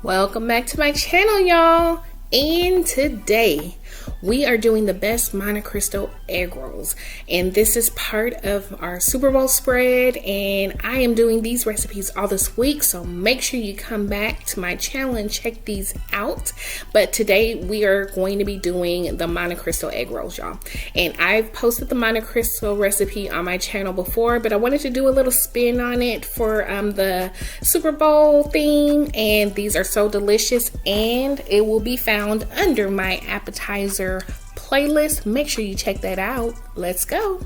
Welcome back to my channel, y'all. And today we are doing the best Monte Cristo egg rolls, and this is part of our Super Bowl spread, and I am doing these recipes all this week, so make sure you come back to my channel and check these out. But today we are going to be doing the Monte Cristo egg rolls, y'all, and I've posted the Monte Cristo recipe on my channel before, but I wanted to do a little spin on it for the Super Bowl theme, and these are so delicious, and it will be found under my appetizer playlist. Make sure you check that out. Let's go.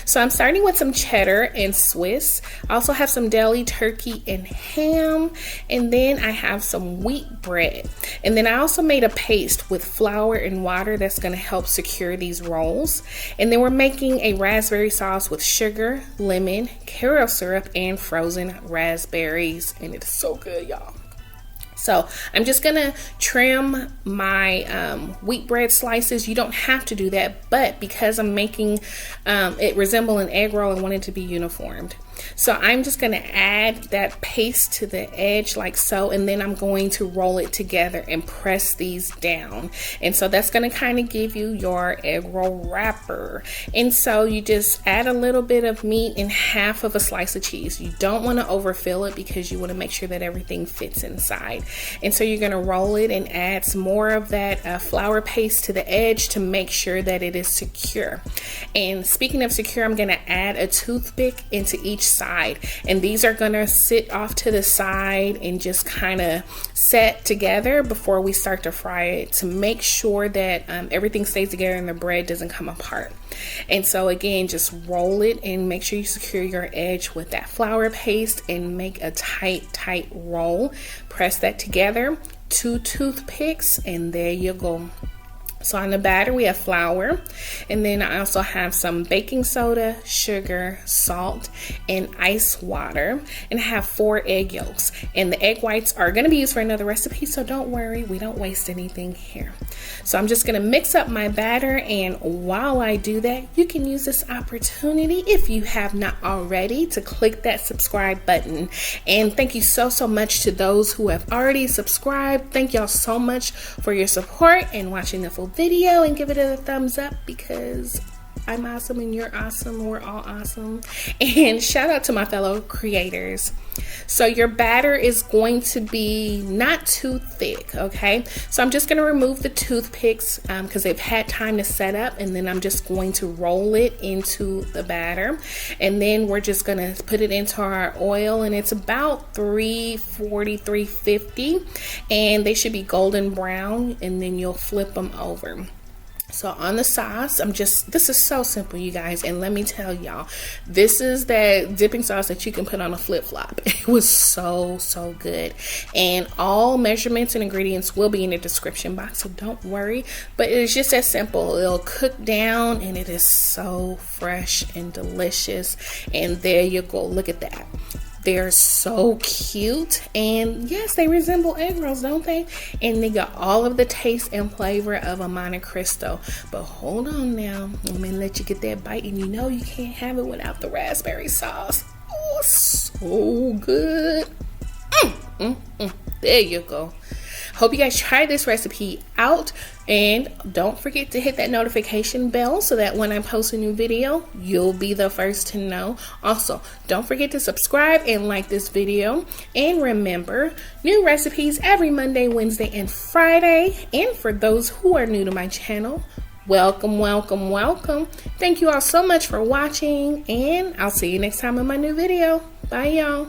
So I'm starting with some cheddar and Swiss. I also have some deli turkey and ham, and then I have some wheat bread, and then I also made a paste with flour and water that's going to help secure these rolls. And then we're making a raspberry sauce with sugar, lemon, Karo syrup, and frozen raspberries, and it's so good, y'all. So I'm just gonna trim my wheat bread slices. You don't have to do that, but because I'm making it resemble an egg roll, I want it to be uniformed. So I'm just gonna add that paste to the edge like so, and then I'm going to roll it together and press these down. And so that's gonna kind of give you your egg roll wrapper. And so you just add a little bit of meat and half of a slice of cheese. You don't wanna overfill it because you wanna make sure that everything fits inside. And so you're gonna roll it and add some more of that flour paste to the edge to make sure that it is secure. And speaking of secure, I'm gonna add a toothpick into each side, and these are gonna sit off to the side and just kind of set together before we start to fry it, to make sure that everything stays together and the bread doesn't come apart. And so again, just roll it and make sure you secure your edge with that flour paste and make a tight roll. Press that together, 2 toothpicks, and there you go. So on the batter we have flour, and then I also have some baking soda, sugar, salt, and ice water, and I have 4 egg yolks. And the egg whites are going to be used for another recipe, so don't worry, we don't waste anything here. So I'm just going to mix up my batter, and while I do that, you can use this opportunity, if you have not already, to click that subscribe button. And thank you so much to those who have already subscribed. Thank y'all so much for your support and watching the full video, and give it a thumbs up because I'm awesome and you're awesome. We're all awesome. And shout out to my fellow creators. So your batter is going to be not too thick, okay? So I'm just going to remove the toothpicks because they've had time to set up, and then I'm just going to roll it into the batter, and then we're just going to put it into our oil, and it's about 340, 350, and they should be golden brown, and then you'll flip them over. So on the sauce, this is so simple, you guys, and let me tell y'all, this is that dipping sauce that you can put on a flip-flop. It was so good, and all measurements and ingredients will be in the description box, so don't worry, but it's just that simple. It'll cook down, and it is so fresh and delicious, and there you go. Look at that. They're so cute, and yes, they resemble egg rolls, don't they? And they got all of the taste and flavor of a Monte Cristo. But hold on now, I'm gonna let you get that bite, and you know you can't have it without the raspberry sauce. Oh, so good. There you go. Hope you guys try this recipe out, and don't forget to hit that notification bell so that when I post a new video, you'll be the first to know. Also, don't forget to subscribe and like this video, and remember, new recipes every Monday, Wednesday, and Friday. And for those who are new to my channel, welcome. Thank you all so much for watching, and I'll see you next time in my new video. Bye, y'all.